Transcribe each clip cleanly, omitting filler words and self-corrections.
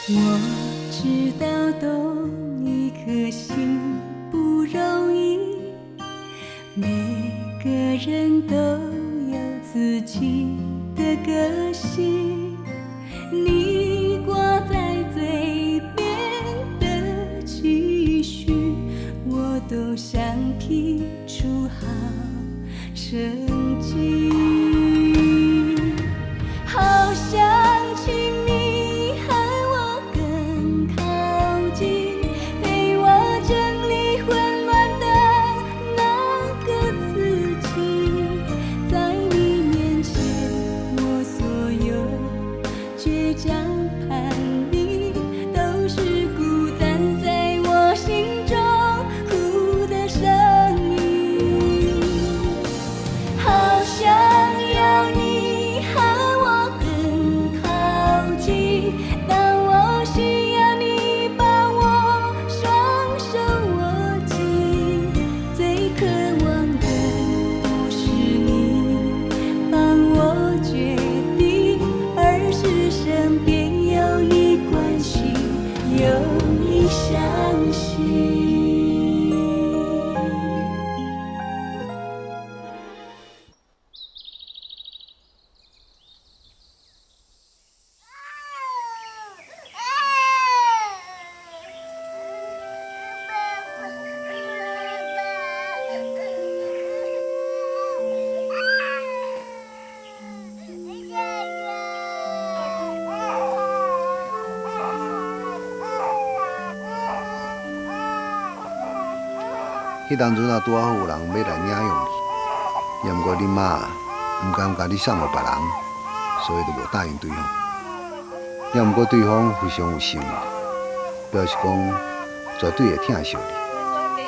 我知道懂一颗心不容易，每个人都有自己的个性。你挂在嘴边的期许，我都想批出好成绩。好想请你和我更靠近，陪我整理混乱的那个自己。在你面前，我所有倔强叛逆都是孤单在我心中哭的声音。好想要你和我更靠近，当我需要你把我双手握紧，最渴望的不是你帮我决定，而是身边有你关心，有你相信。迄当阵啊，拄好有人要来领养你，也毋过恁妈毋甘甲你送互别人，所以就无答应对方。也毋过对方非常有诚意，表示讲绝对会疼惜你，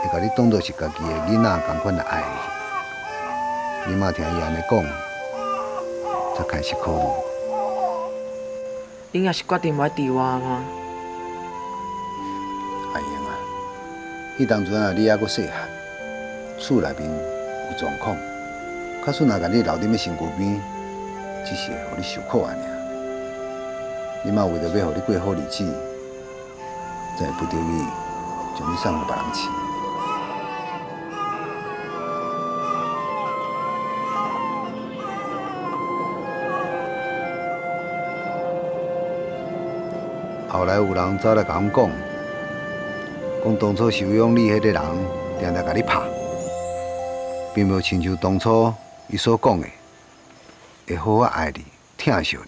会甲你当作是家己的囡仔同款来爱你。恁妈听伊安尼讲，才开始考虑。恁也是决定要治我吗？阿英啊，迄当阵啊，你还阁细汉，厝内面有状况，较顺啊，甲你留伫要身躯边，只是会互你受苦安尔。恁妈为着要互你过好日子，才会不得已将你送互别人饲。后来有人走来甲阮讲，讲当初收养你迄个人定定甲你拍，并无亲像当初伊所讲的，会好好爱你、疼惜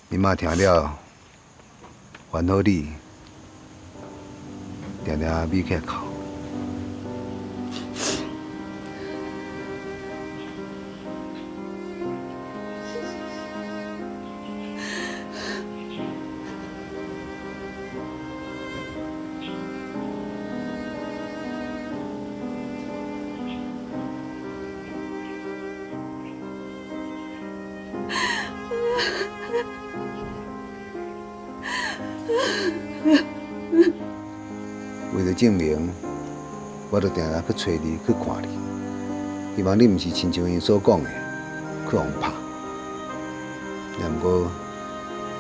你。恁妈听了，烦恼你，定定咪起来哭。为了证明，我就定定去找你，去看你，希望你毋是亲像因所讲的去互拍。也毋过，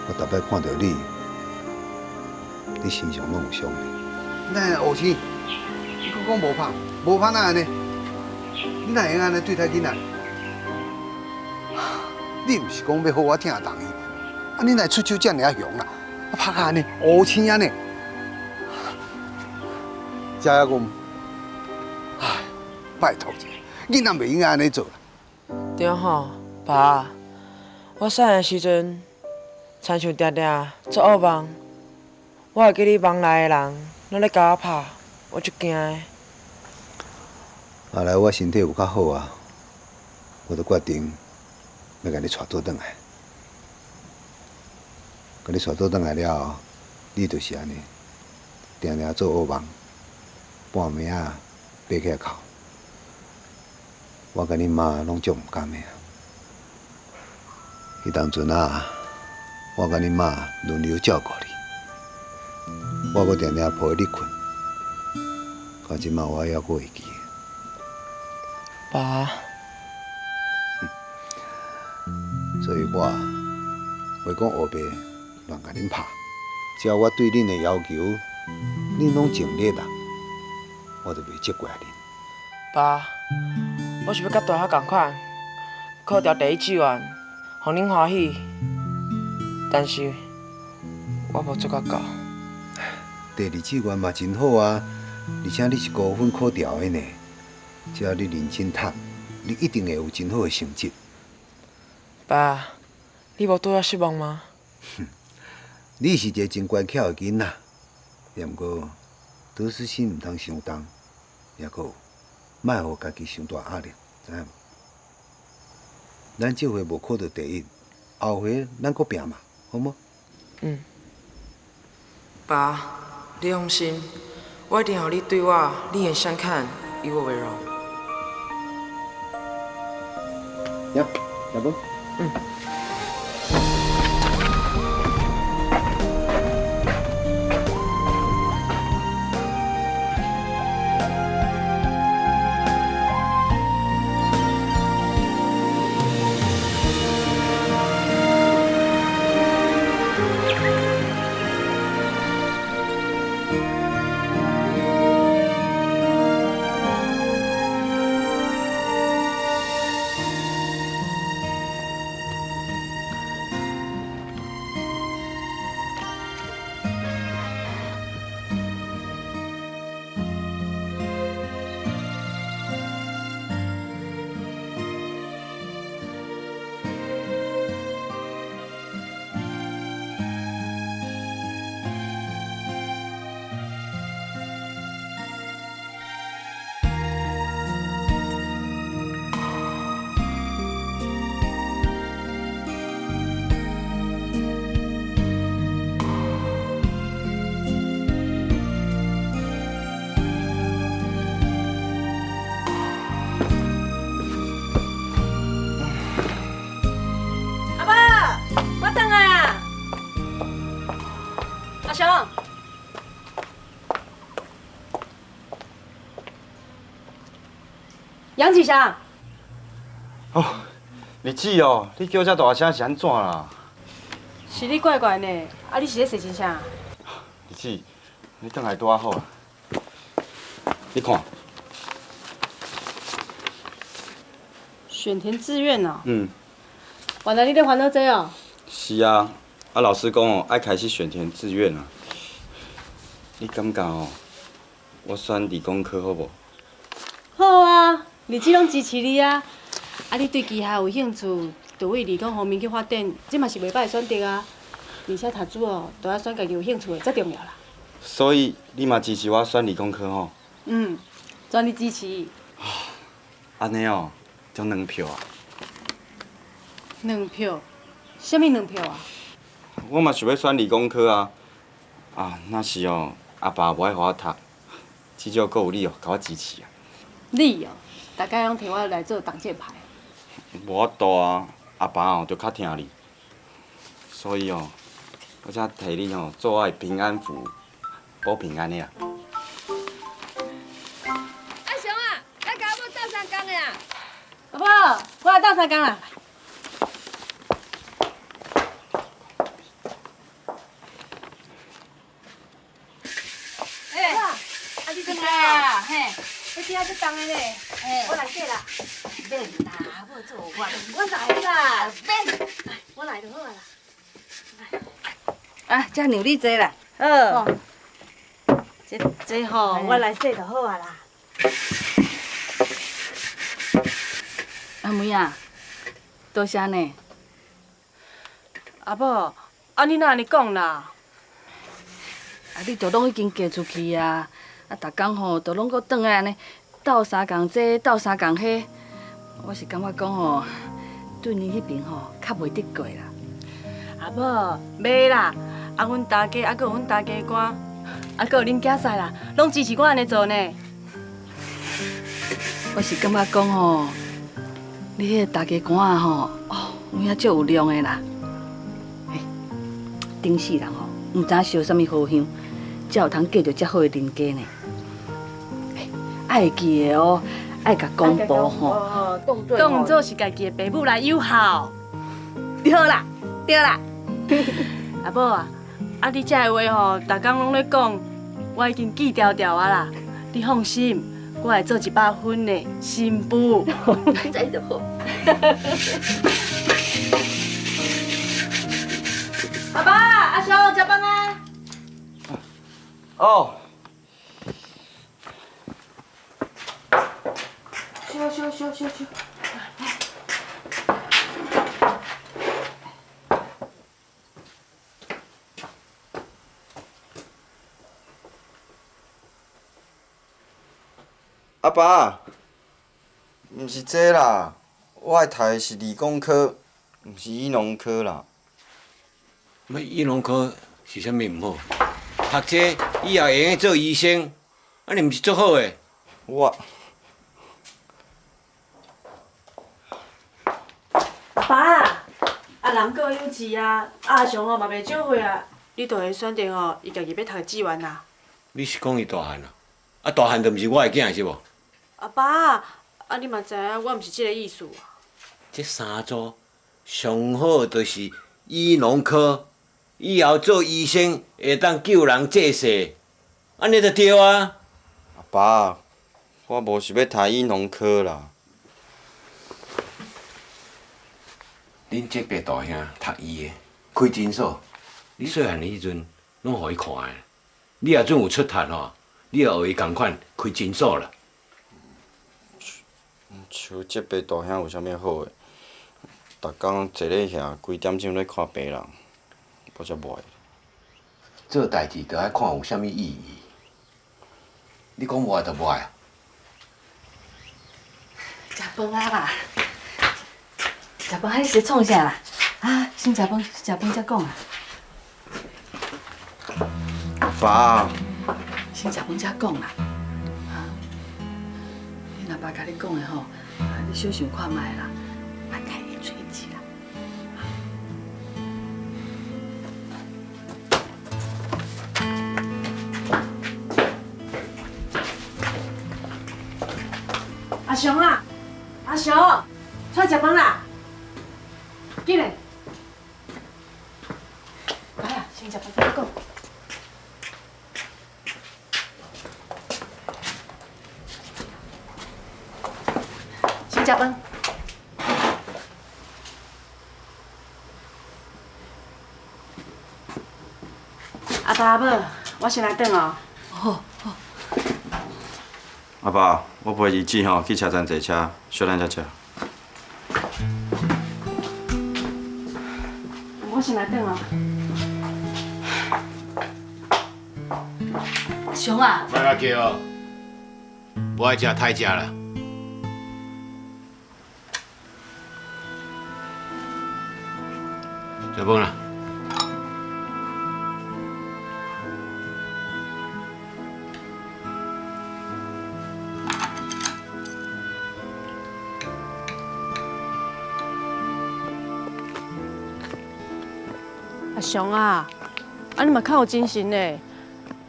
我逐摆看到你，你身上拢有伤的。哪会黑青？你佫讲无拍，无拍哪安尼？你哪会安尼对待囡仔？你毋是讲要好我疼重伊，啊你哪会出手遮尔啊凶啦？啊拍甲安尼，黑青安尼。遮也讲，唉，拜托者，囡仔袂应该安尼做啦。对吼，爸，我细汉时阵，亲像定定做噩梦，我会记你梦内的人拢咧甲我拍，我足惊的。后来我身体有较好啊，我就决定要甲你带倒转来。甲你带倒转来了后，你就是安尼，定定做噩梦，半暝啊爬起来哭。我甲恁妈拢足毋甘的啊。迄当阵啊，我甲恁妈轮流照顾你，我阁定定抱你困，到即马我还阁会记。爸，所以我袂讲黑白乱甲恁拍，只要我对恁的要求，恁拢尽力啦，我就袂责怪恁。爸，我是要甲大侠共款，考调第一志愿，互恁欢喜。但是我无做甲到。第二志愿嘛真好啊，而且你是高分考调的呢。只要你认真读，你一定会有真好的成绩。爸，你无对我失望吗？你是一个真乖巧的囡仔，也毋过得失心毋通伤重，也阁有莫互家己伤大压力，知影无？咱这回无考到第一，后回咱阁拼嘛，好无？嗯。爸，你放心，我一定让你对我另眼相看，以我为荣。行，下班。嗯。雄，杨启祥。哦，日子哦，你叫遮大声是安怎啦？是你怪怪呢？啊，你是咧说真啥？日子，你转来拄啊好啦。你看，选填志愿哦。嗯，原来你咧烦恼这哦。是啊，啊老师讲哦，爱开始选填志愿啊。你感觉哦，我选理工科好无？好啊，日子拢支持你啊。啊，你对机械有兴趣，就为理工方面去发展，这嘛是袂歹的选择啊。而且读书哦，都要选家己有兴趣的，最重要啦。所以你嘛支持我选理工科吼？嗯，全力支持。安尼哦，就2票啊。2票？什么2票啊？我嘛想要选理工科啊。啊，那是哦，阿爸无爱互我读，至少阁有你哦，甲我支持啊。你哦，大概拢摕我来做挡箭牌。无法度啊，阿爸哦就较听你，所以哦，我才摕你哦做我的平安符，保平安的啊。阿雄啊，来甲我斗相共的啊！阿婆，我来斗相共啦。哎，啊，你转来啊？嘿，你今仔这重的呢？嘿，我来洗啦。免啦，我做我来啦，免，我来就好啊啦。啊，遮让你坐啦。好。这吼，我来洗就好啊啦。阿妹啊，多谢呢。阿婆，啊你哪安尼讲啦？啊，你都拢已经嫁出去啊，啊，逐工吼都拢搁转来安尼斗相共这斗相共迄，我是感觉讲吼，对你迄边吼较袂得过啦。阿母，袂啦，啊，阮大家，啊，搁有阮大家官，啊，搁有恁囝婿啦，拢支持我安尼做呢。我是感觉讲吼，你迄个大家官啊吼，哦，有影足有量的啦。嘿，顶世人吼，毋知烧啥物好香，才有通过着遮好的人家呢。嘿，爱会记的哦，爱甲公婆吼，当做是家己的爸母来友好。对啦，对啦。阿母啊，啊，你遮的话吼，逐工拢咧讲，我已经记条条啊啦。你放心。我会做一百分的新妇。这就好。阿爸、阿雄，食饭啊！哦，咻。阿爸，毋是这啦，我爱读的是理工科，毋是医农科啦。要医农科是啥物毋好？读这以后会用做医生，安尼毋是足好诶。我阿爸啊，人各有志啊，阿雄哦嘛袂少岁啊，你就会选择哦，伊家己要读的志愿啊。你是讲伊大汉啊？啊，大汉就毋是我的囝是无？阿爸啊，你嘛知影，我毋是即个意思啊。这三组上好就是医农科，以后做医生会当救人济世，安尼就对啊。阿爸，我无是要读医农科啦。恁这辈大兄读医的，开诊所，你细汉的迄阵拢互伊看的。你若准有出头吼，你就学伊共款开诊所啦。像这辈大兄有啥物好诶？逐工坐咧遐规点钟咧看病人，我才无爱。做代志就爱看有啥物意义。你讲无爱就无爱啊？食饭啊啦！食饭，还是创啥啦？啊，先食饭，食饭才讲啊。爸，先食饭才讲啦。啊，恁阿爸甲你讲的吼，你小想看卖啦，莫太硬吹气啦。阿雄啊，阿雄，出来食饭啦！紧嘞！来啊，先食饭再讲。先食饭。阿爸阿母，我先来转哦。好。阿爸，我陪日子吼去车站坐车，小咱才吃。我先来转哦。熊啊，莫甲叫哦，无爱食太食啦。食饭啦。阿雄啊，啊你嘛较有精神呢。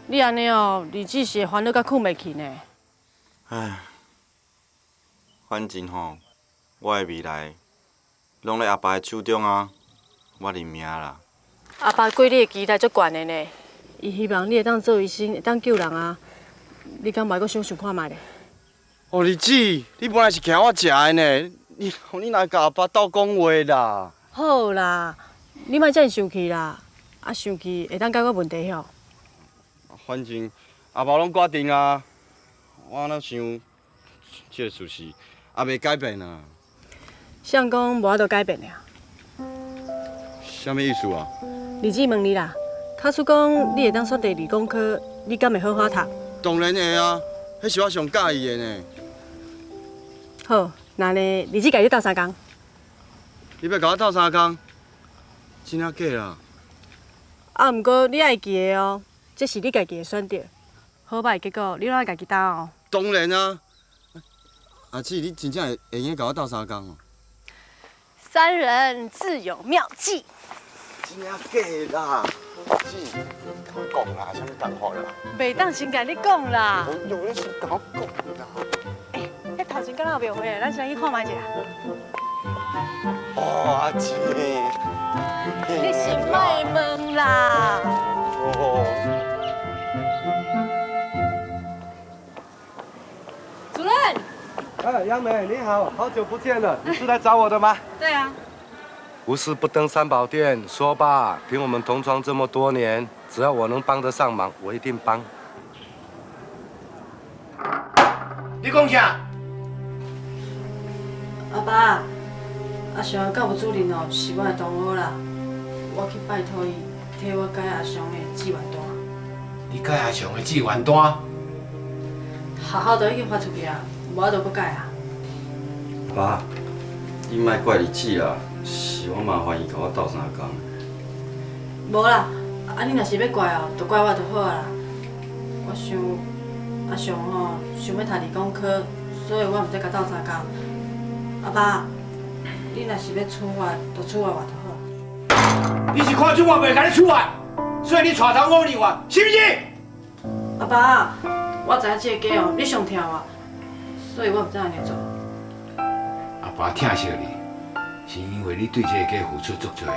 你安尼哦，日子是会烦恼甲困袂去呢。唉，反正吼，我的未来拢咧阿爸的手中啊，我认命啦。阿爸对你的期待足悬的呢，伊希望你会当做医生，会当救人啊。你敢袂阁想看卖咧？哦，日子，你本来是惊我食的呢，你哪甲阿爸斗讲话啦？好啦，你莫遮尔生气啦，啊生气会当解决问题吼。反正阿爸拢决定啊，我哪想，这个事实也袂改变啊。谁讲无法度改变的啊？啥物意思啊？日子问你啦，假使讲你会当选择理工科，你敢会好好读？当然会啊，迄是我上介意的呢。好，那呢，日子家己斗3工。你要甲我斗相共，真啊假啦？啊，毋过你爱记的哦，这是你家己的选择，好歹结果你拢爱家己担哦。当然啊。阿姊，你真正会用甲我斗相共哦？三人自有妙计。真啊假啦？阿姊，我讲啦，啥物同好啦？袂当先甲你讲啦。我有咧是甲我讲啦。迄头前敢若有庙会，咱先去看觅一下。哦，阿姊，你是卖问啦？哦。主任。哎，杨梅，你好，好久不见了，你是来找我的吗？对啊。无事不登三宝殿，说吧，凭我们同窗这么多年，只要我能帮得上忙，我一定帮。你讲啥？阿爸，阿翔的教务主任哦，是我的同学啦，我去拜托伊替我改阿翔的志愿单。你改阿翔的志愿单？学校都已经发出去啊，无法度搁改啊。爸，你莫怪日子啦，是我麻烦伊甲我斗相共。无啦，啊你若是要怪哦，就怪我就好啊啦。我想阿翔吼想要读理工科，所以我毋才甲斗相共。阿爸，你若是要处罚，就处罚我就好。你是看准我袂甲你处罚，所以你带头忤逆我，是不是？阿爸，我知影这个家哦，你上疼我，所以我毋才安尼做。阿爸疼惜你，是因为你对这个家付出足多。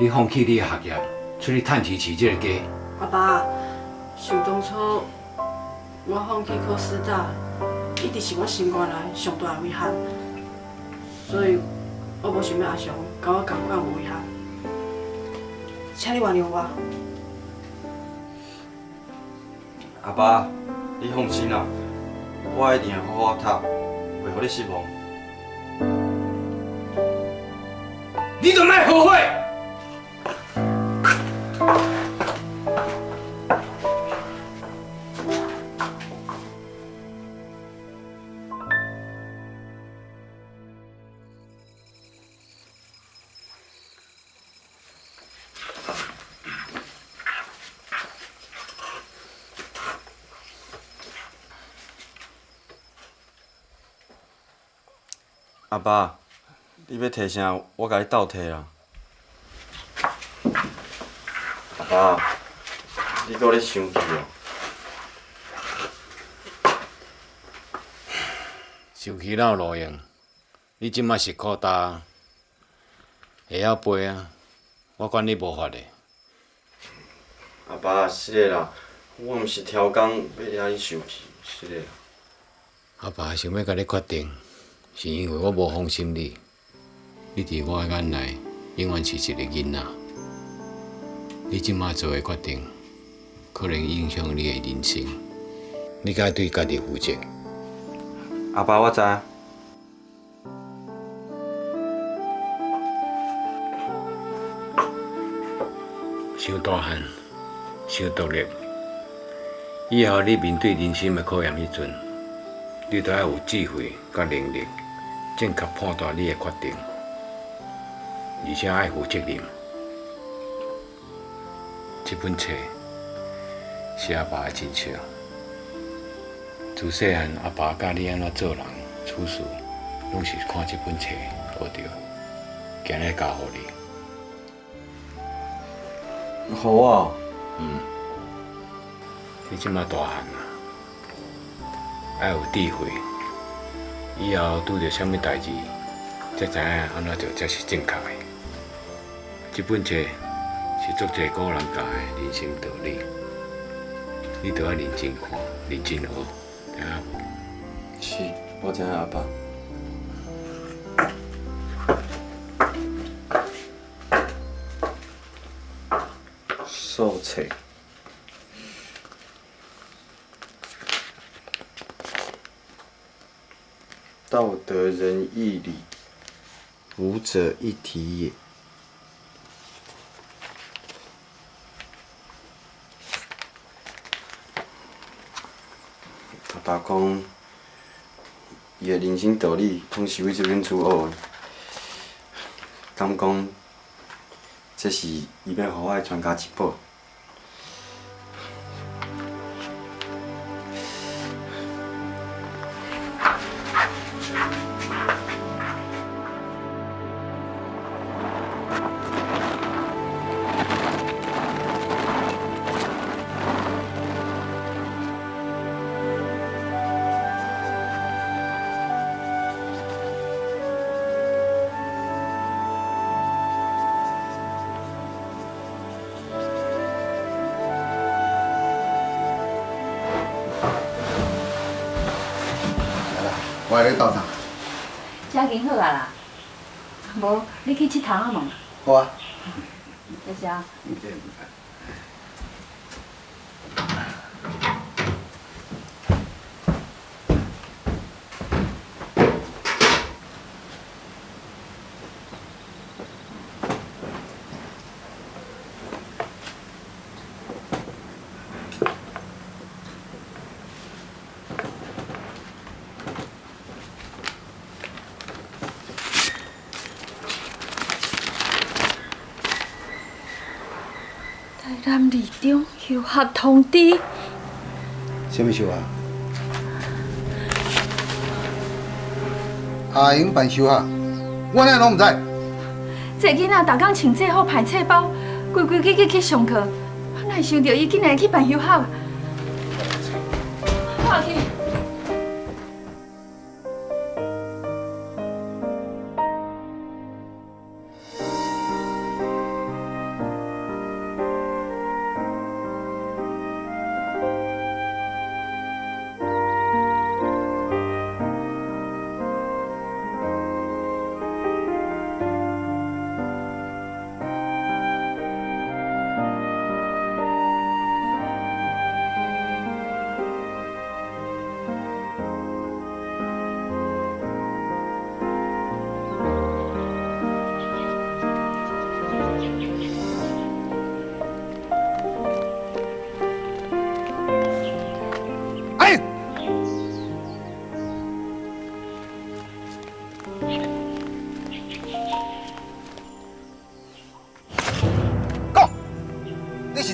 你放弃你的学业，出去趁钱饲这个家。阿爸，想当初我放弃考师大，一直是我心肝内上大的遗憾，所以我无想要阿翔甲我同款有遗憾，请你原谅我。阿爸，你放心啦，我一定会好好读，袂互你失望。你就莫后悔。阿爸，你要摕啥，我甲你斗摕啦。阿爸，你搁咧生气哦？生气哪有路用？你即马是苦大，会晓背啊？我管你无法的。阿爸，是的啦，我毋是挑工要惹你生气，是的啦。阿爸想要甲你决定，是因为我无放心你。你伫我的眼内，永远是一个囡仔。你即马做的决定，可能影响你的人生。你该对家己负责。阿爸，我知。伤大汉，伤独立。以后你面对人生的考验迄阵，你都要有智慧甲能力，正确判断你的决定，而且爱负责任。这本册是阿爸的真相。自细汉，阿爸教你安怎做人、处事，拢是看这本册学到，今日教互你。好啊。你即马大汉啊，爱有智慧，以后拄着啥物代志，才知影安怎做才是正确的。这本册是足侪古人教的人生道理，你都要认真看、认真学，知影无？是，我知影阿爸。手册。道德仁义礼，五者一体也。阿爸讲，伊的人生道理，拢是为这本书学的。敢讲这是伊要互我的传家之宝。我来斗啥？遮已经好啊啦。无，你去佚头啊嘛？好啊。谢谢啊。台南二中休学通知。什么休啊？阿英办休学，我哪拢唔知。这囡仔逐工穿制服排册包，规规矩矩去上课，哪会想到伊竟然会去办休学？我去。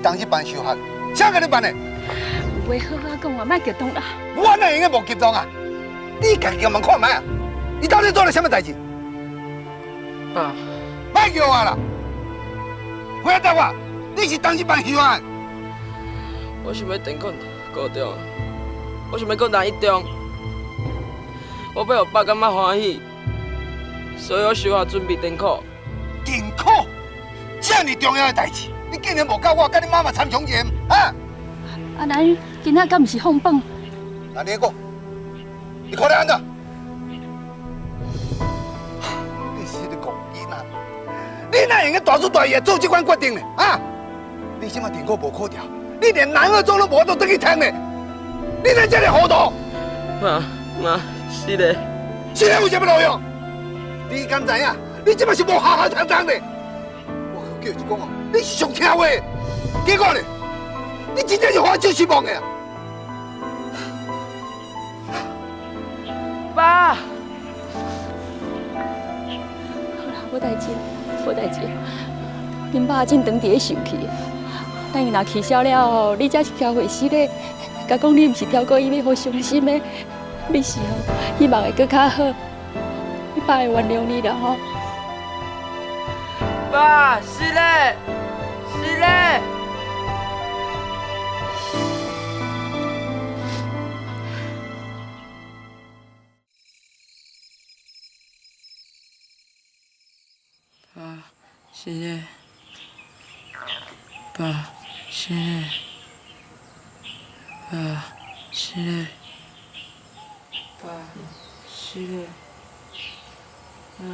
当时办休学，谁甲你办的？有话好好讲啊，莫激动啦。我哪应该无激动啊？你家己个门看卖啊！你到底做了什么代志？爸，莫叫我啦！回答我，你是当时办休学？我想要填考高中，我想要考南一中，我要互爸感觉欢喜，所以我休学准备填考。填考？这么重要的代志！你竟然无教我，甲你妈妈参详言，啊！啊，咱今仔敢毋是放榜？那你讲，你看得安怎？你是咧戆囡仔，你哪会用大出大意做这款决定呢？啊！你什么填考无考掉？你连南二中都无都得去听呢？你哪这么糊涂？妈，是的。是的有什么路用？你敢知影？你这嘛是无好好谈谈的。我叫一讲哦。你是上听话，结果呢？你真正是花招失望的啊！爸，好啦，无代志，无代志。恁爸正当伫咧生气，等伊若气消了后，你才是交回死咧。甲讲你毋是挑过伊要好伤心的，你是吼，希望会更较好。你爸会原谅你啦吼。爸，是嘞。是嘞，爸，是嘞，爸，是嘞，爸，是嘞，爸，是嘞，爸，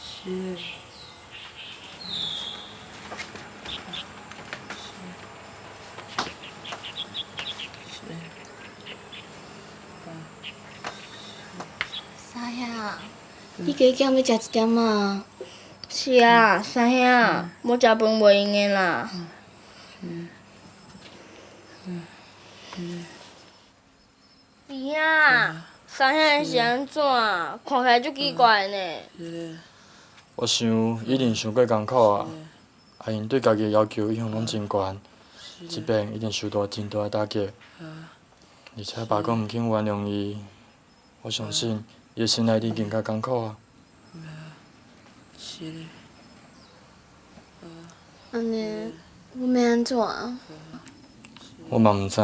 是嘞。三兄，你加减要食一点啊？是啊，三兄，无食饭袂用的啦。弟兄，三兄是安怎？看起来足奇怪呢。我想一定伤过艰苦啊！阿英对家己的要求一向拢真悬，这边一定受到真大的打击。而且爸阁毋肯原谅伊，我相信伊的心内一定更加艰苦啊！是嘞。安尼，我要安怎？我嘛毋知，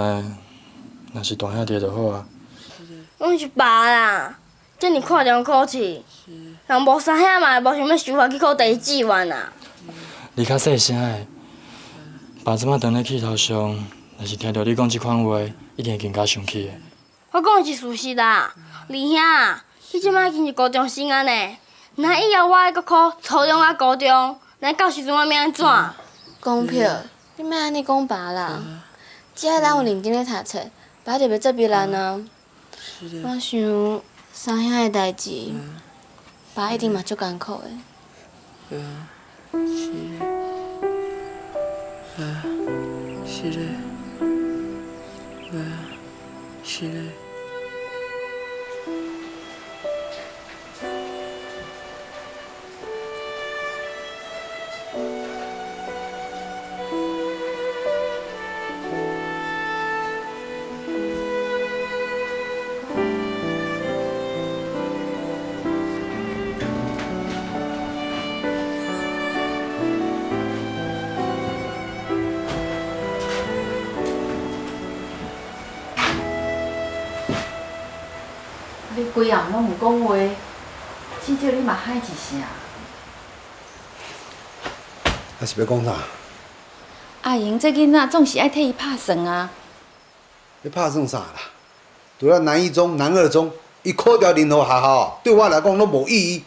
若是大兄弟就好啊。阮是爸啦，遮尔看重考试，人无三兄嘛无想要想法去考第一志愿啊。你较细声的，爸即摆当咧气头上，若是听到你讲即款话，一定会更加生气的。我讲的是事实啦，二兄，你即摆已经是高中生啊呢，那以后我爱搁考初中啊高中，那到时阵我要安怎？公平，你莫安尼讲爸啦，只要咱有认真咧读册，爸就袂做别人啊。我想三兄的代志，爸一定嘛足艰苦的。是嘞。是嘞。是嘞。你规暗拢毋讲话，至少你嘛喊一声。还是要讲啥？阿英这囡仔总是爱替伊拍算啊。你拍算啥啦？除了南一中、南二中，伊考掉任何学校，对我来讲拢无意义。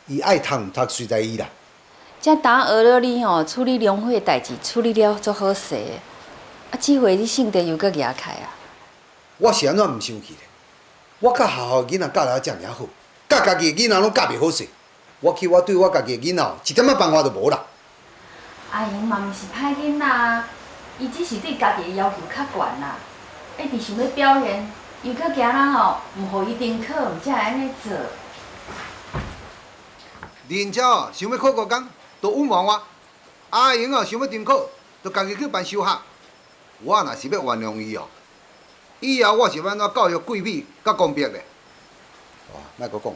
伊爱读毋读随在伊啦。遮打学了你吼，处理农会代志处理了足好势的。啊，这回你性地又搁举开啊？我是安怎毋生气咧？我甲学校囡仔教了遮尔好，甲家己的囡仔拢教袂好势。我对我家己的囡仔一点仔办法都无啦。阿英嘛毋是歹囡仔，伊只是对家己的要求较悬啦。一直想要表现，又搁惊人吼，毋互伊登考，毋才会安尼做。人家哦想要考高工，都冤枉我；阿英哦想要登考，就家己去办休学。我若是要原谅伊哦，以后我是要安怎教育贵美甲公平咧？哦，莫阁讲。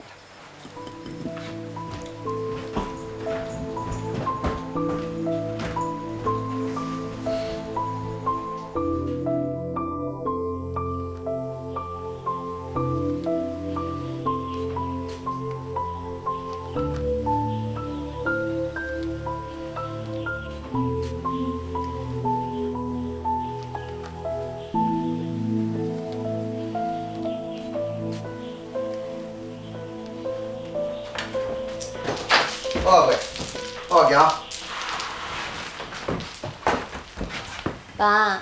行。爸，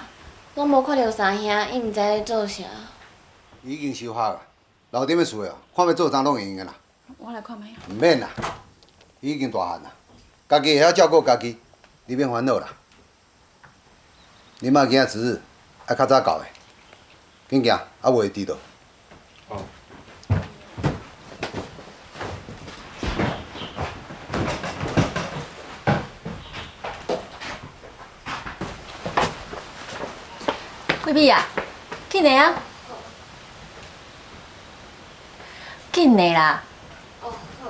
我无看到三兄，伊毋知咧做啥。伊已经休学啊，留踮咧厝哦，看要做啥拢会用个啦。我来看卖。毋免啦，伊已经大汉啦，家己会晓照顾家己，你免烦恼啦。你妈今仔值日爱较早到的，紧行，啊袂迟到。哦。贵美啊，紧来啊！紧来啦！哦，好。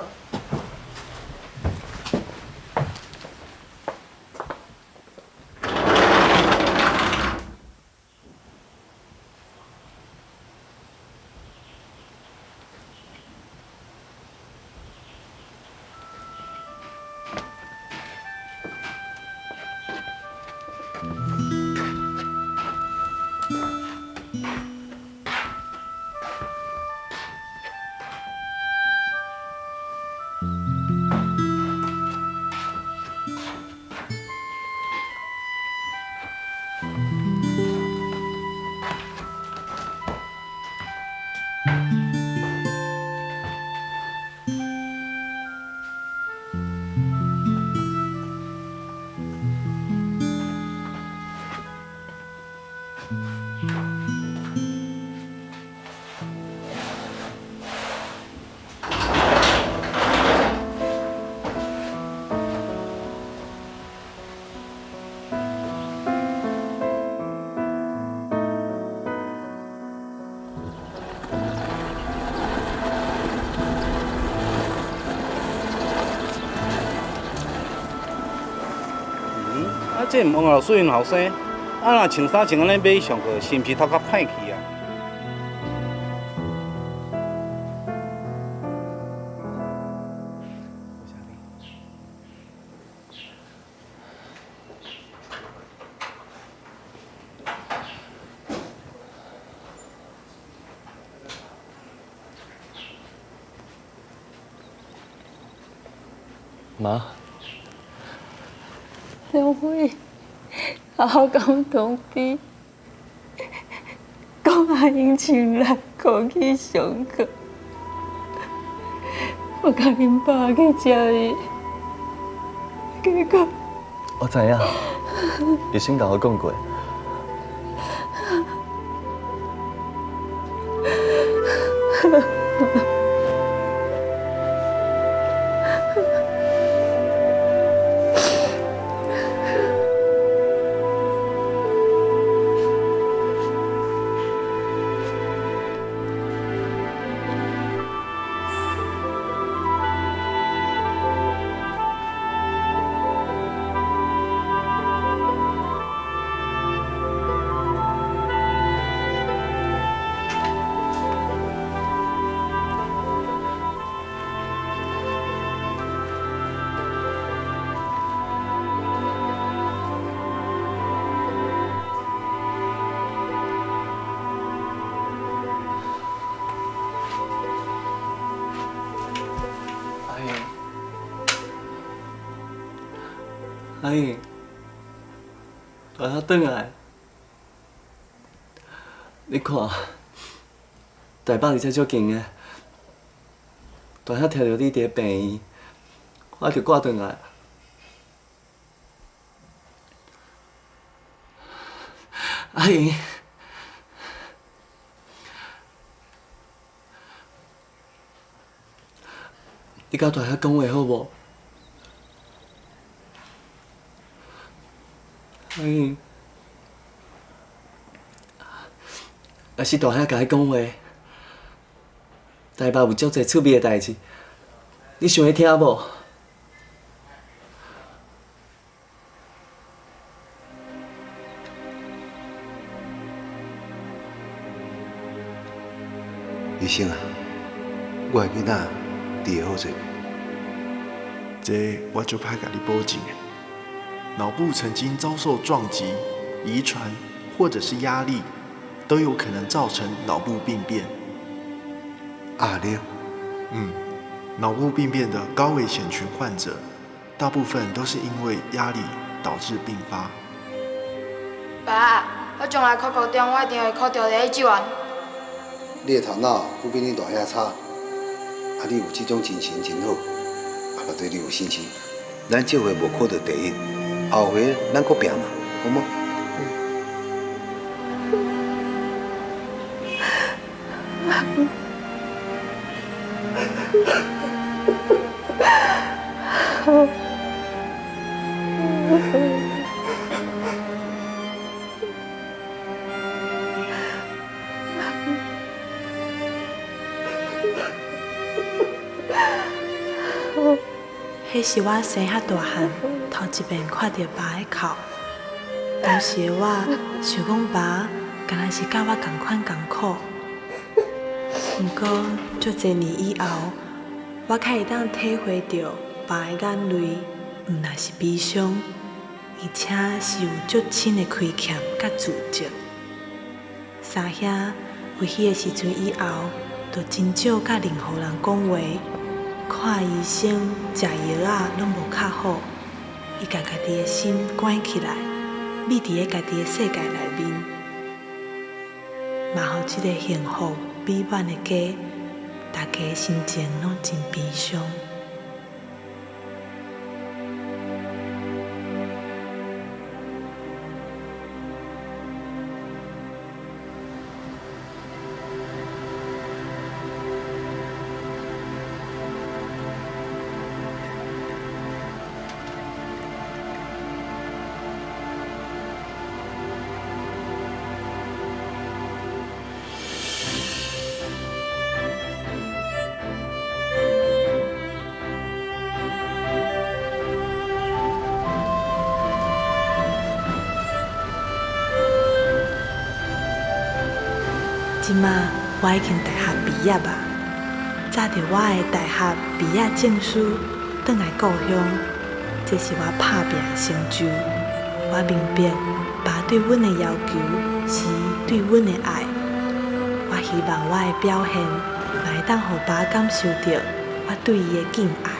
这毋往后水因后生，若穿衫穿安尼买上课，是毋是头壳歹去啊？妈，梁辉，好好讲同比，讲阿英请来过去上课，我甲恁爸去接伊，结果我知影，你先甲我讲过。阿英，大兄转来，你看，台北而且足近的，大兄听到你伫病院，我就赶转来。阿英，你甲大兄讲话好无？阿英，若是大兄甲你讲话，台北有足侪趣味的代志，你想要听无？医生啊，我的囡仔治会好势？这我就歹甲你保证的。脑部曾经遭受撞击、遗传或者是压力，都有可能造成脑部病变。压力？脑部病变的高危险群患者，大部分都是因为压力导致并发。爸，我将来考高中，我一定会考到第一志愿。你的头脑不比你大兄差，你有这种精神真好，我对你有信心。咱这回无考到第一。后回咱搁拼嘛，好吗？迄是我生遐大汉。头一遍看到爸的哭，当时我想讲爸敢若是甲我同款艰苦，毋过足侪年以后，我较会当体会到爸的眼泪，毋但是悲伤，而且是有足深的亏欠甲自责。三兄为迄个时阵以后，就真少甲任何人讲话，看医生、食药仔拢无较好。伊甲家己的心关起来，秘伫咧家己的世界内面，嘛互即个幸福美满的家，大家心情拢真悲伤。即马我已经大学毕业啊，揸着我的大学毕业证书，转来故乡，这是我打拼的成就。我明白，爸对阮的要求是对阮的爱。我希望我的表现，嘛会当互爸感受到我对伊的敬爱。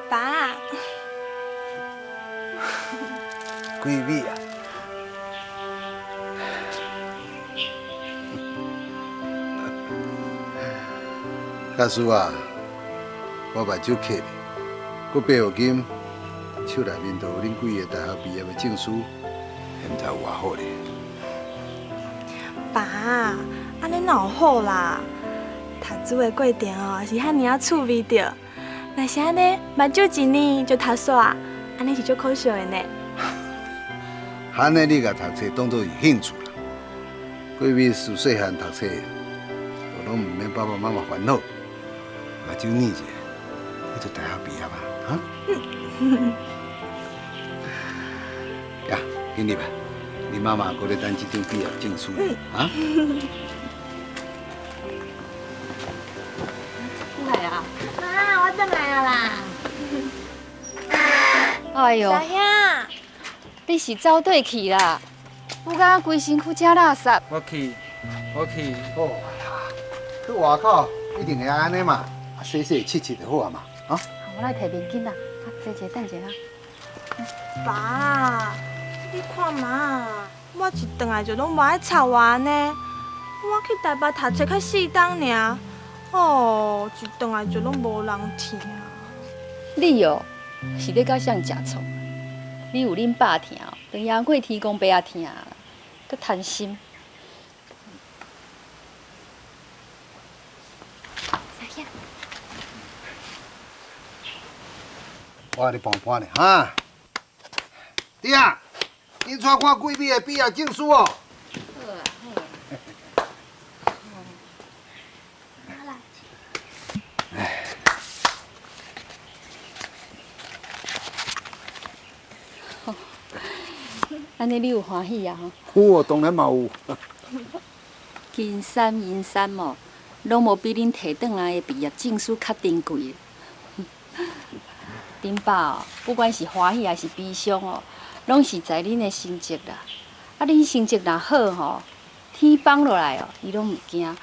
爸，闺蜜啊，假使啊，我目睭渴咧，佮爸有金，手内面都有恁几个大学毕业的证书，现在有偌好咧？爸，安尼哪有好啦？读书的过程哦，是遐尔啊趣味着。若是安尼，目睭一年就读煞，安尼是足可惜的呢。安尼你甲读册当作是兴趣啦。闺蜜自细汉读册，都拢毋免爸爸妈妈烦恼，目睭念一下，你就大学毕业啊，啊？呀，经理吧，你妈妈搁咧等这张毕业证书啊？来啊！妈，我转来了啦。哎呦，小兄，你是走对去啦？有甲规身躯正垃圾。我去。哦，去外口一定会安尼嘛，洗洗切切就好啊嘛，啊？我来摕面巾啦，坐一下等一下。爸，你看嘛，我一转来就拢无爱吵我呢。我去台北读册较4天尔，哦，一转来就拢无人听。你哦，是咧甲谁食醋？你有恁爸听，等杨贵提供爸仔听，佮贪心。我咧帮帮咧哈。弟啊，你带看闺蜜的毕业证书哦。安尼你有欢喜啊？有，当然嘛有。金山银山哦，拢无比恁摕转来的毕业证书较珍贵。恁爸哦，不管是欢喜还是悲伤哦，拢是在恁的成绩啦。啊，恁成绩若好吼，天放落来哦，伊拢毋惊；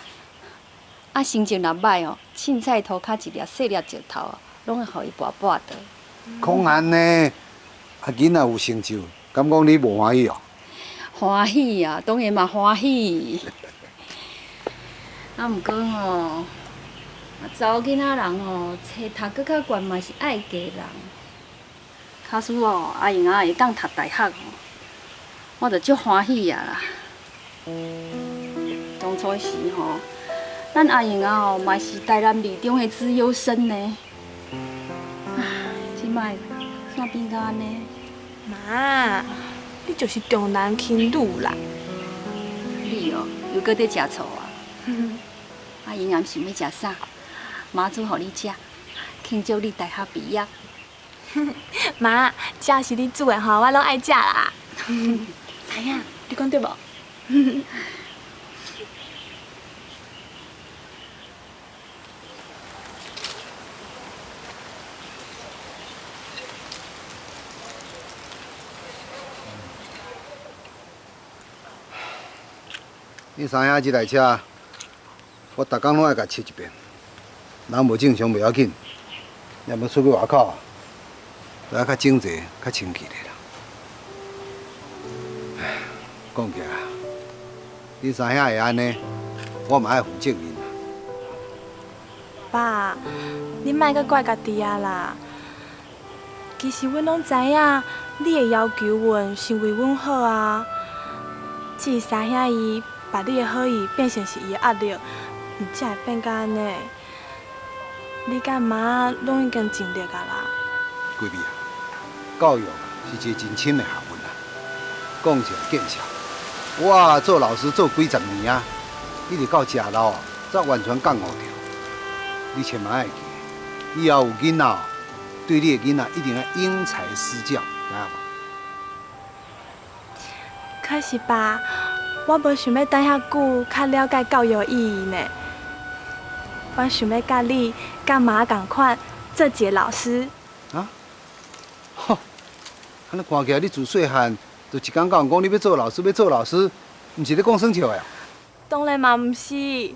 啊，成绩若歹哦，凊彩涂骹一粒细粒石头哦，拢会互伊跋跋倒。讲安尼，啊囡仔有成就，敢讲你无欢喜哦？欢喜啊，当然嘛欢喜。啊，毋过吼，查某囡仔人吼，册读搁较悬嘛是爱家人。假使哦，阿英啊会当读大学哦，我着足欢喜啊啦。当初时吼，咱阿英啊吼嘛是台南女中的资优生呢。即摆煞变到安尼？妈，你就是重男轻女啦。你哦，又搁在食醋啊？阿英暗想要食啥？妈煮互你食，庆祝你大学毕业。妈，这是你煮的吼，我拢爱食啦。知影，你讲对无？恁三兄即台车，我逐工拢爱甲试一遍。人无正常袂要紧，要要出去外口，就爱较整齐、较清气咧啦。唉，讲起来，恁三兄会安尼，我嘛爱负责任啦。爸，你莫阁怪家己啊啦。其实阮拢知影，你会要求阮是为阮好啊。只是三兄伊把你的好意变成是伊的压力，才会变甲安尼。你甲妈拢已经尽力啊啦。闺蜜啊，教育是一个真深的学问啊。讲起来见笑，我做老师做几十年啊，一直到食老啊，才完全觉悟着。你千万爱记，以后有囡仔，对你的囡仔一定要因材施教，知影无？可是爸，我无想要等遐久，较了解教育的意义呢。我想要甲你、甲妈同款做一个老师。啊？吼！安尼看起来你自细汉就一讲讲你要做老师，要做老师，毋是咧讲耍笑的啊？当然嘛，毋是。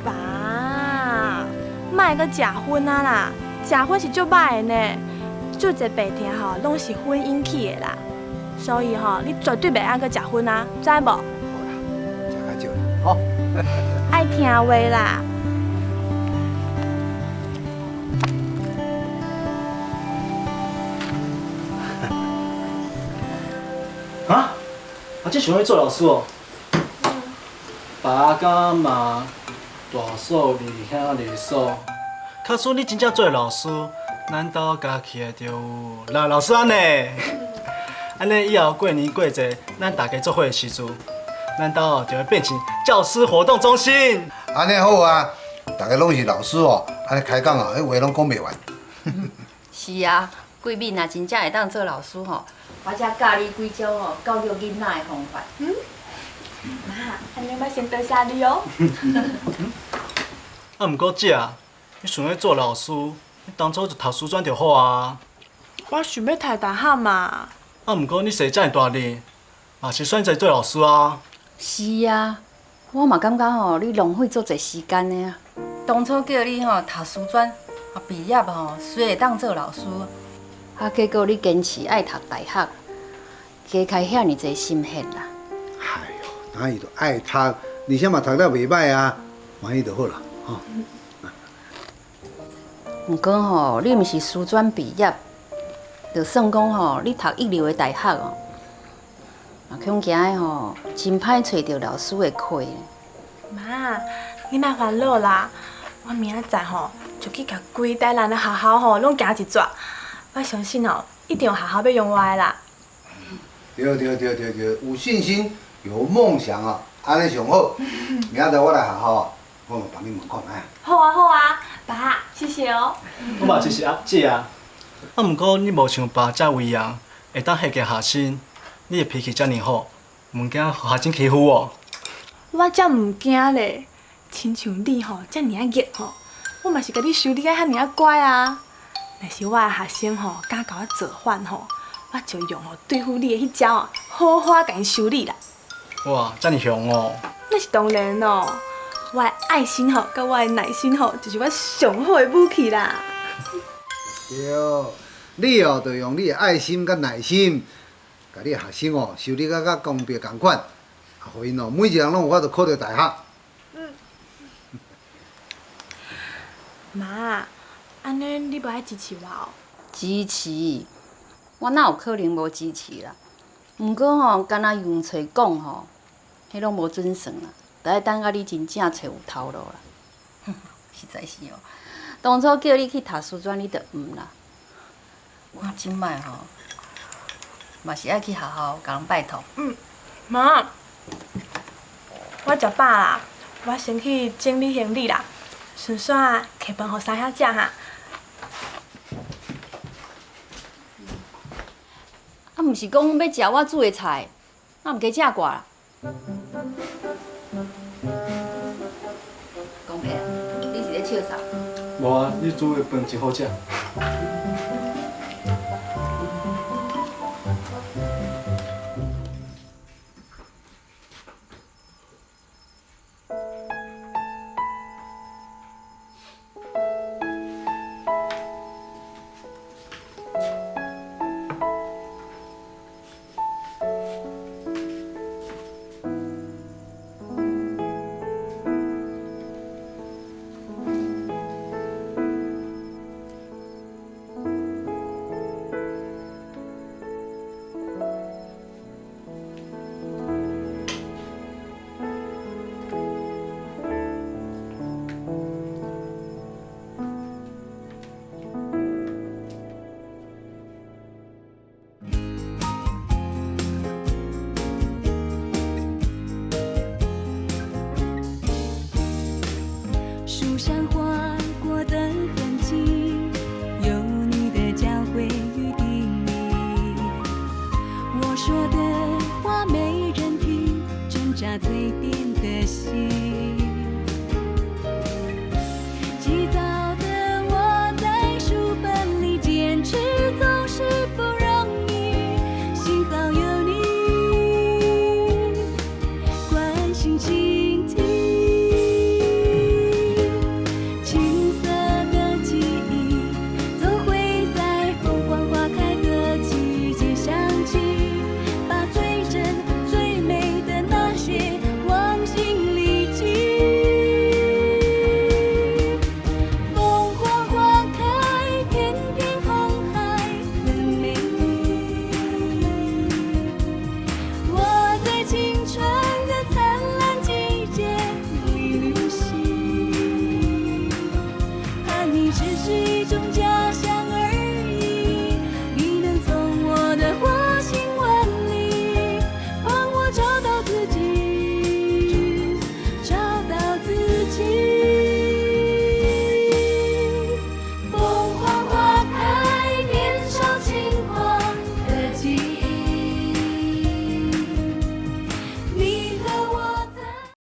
爸，莫阁食薰啊啦！食薰是足歹的呢，足侪病痛吼拢是薰引起的啦。所以吼，你绝对袂当阁食薰啊，知无？食较少啦，吼。爱听话啦。啊！啊，这想要做老师哦。爸甲妈、大嫂、二兄、二嫂，卡说你真正做老师，咱兜加起来就有6老师安尼。安尼以后过年过节，咱大家做伙的时阵，咱兜就会变成教师活动中心。安尼好啊，大家拢是老师哦，安尼开讲啊，迄话拢讲袂完。是啊，贵敏若真正会当做老师吼，我才教你几招吼教育囡仔的方法。妈，安尼我先多谢你哦。啊，毋过姐啊，你想要做老师，你当初就读师专就好啊。我想要读大学嘛。啊，毋过你生遮尔大年，嘛是选择做老师啊。是啊，我嘛感觉吼，你浪费足侪时间的啊。当初叫你吼读师专，啊毕业吼虽会当做老师，啊结果你坚持爱读大学，加开遐尔侪心血啦。哎呦，哪伊都爱读，而且嘛读了袂歹啊，满意就好啦，吼。毋过吼，你毋是师专毕业，就算讲吼，你读一流的大学哦，嘛恐惊的吼，真歹找到老师的课。妈，你莫烦恼啦，我明仔载吼就去甲规台南的学校吼拢行一转，我相信吼一定有学校要用我的啦。对，有信心，有梦想啊，安尼上好。明仔载我来学校啊，我嘛帮你问看卖。好啊，爸，谢谢哦。我嘛就是阿姐啊。啊，毋过你无像爸遮威扬，会当吓个学生。你的脾气遮尔好，毋惊互学生欺负哦。我才毋惊咧，亲像你吼遮尔啊热吼，我嘛是甲你修理甲遐尔啊乖啊。若是我的学生吼敢甲我做反吼，我就用吼对付你的迄招啊，好好甲因修理啦。哇，遮尔凶哦！那是当然咯，我的爱心吼，甲我的耐心吼，就是我上好的武器啦。对，你哦，就用你的爱心甲耐心，甲你的学生哦修理甲公平共款，互因哦每一个人拢有法度考到大学。妈，安尼你无爱支持我哦？支持，我哪有可能无支持啦？毋过吼，敢若用嘴讲吼，迄拢无准算啦，得爱等到你真正找有头路啦。实在是哦，当初叫你去读师专，你就毋啦。我即摆吼，嘛是爱去学校甲人拜托。妈，我食饱啦，我先去整理行李啦，顺续摕饭互三兄食哈。毋是讲要食我煮的菜，那毋加食挂啦。公平，你是咧笑啥？无啊，你煮的饭真好食。树上划过的痕迹，有你的交汇与叮咛。我说的话没人听，挣扎蜕变的心。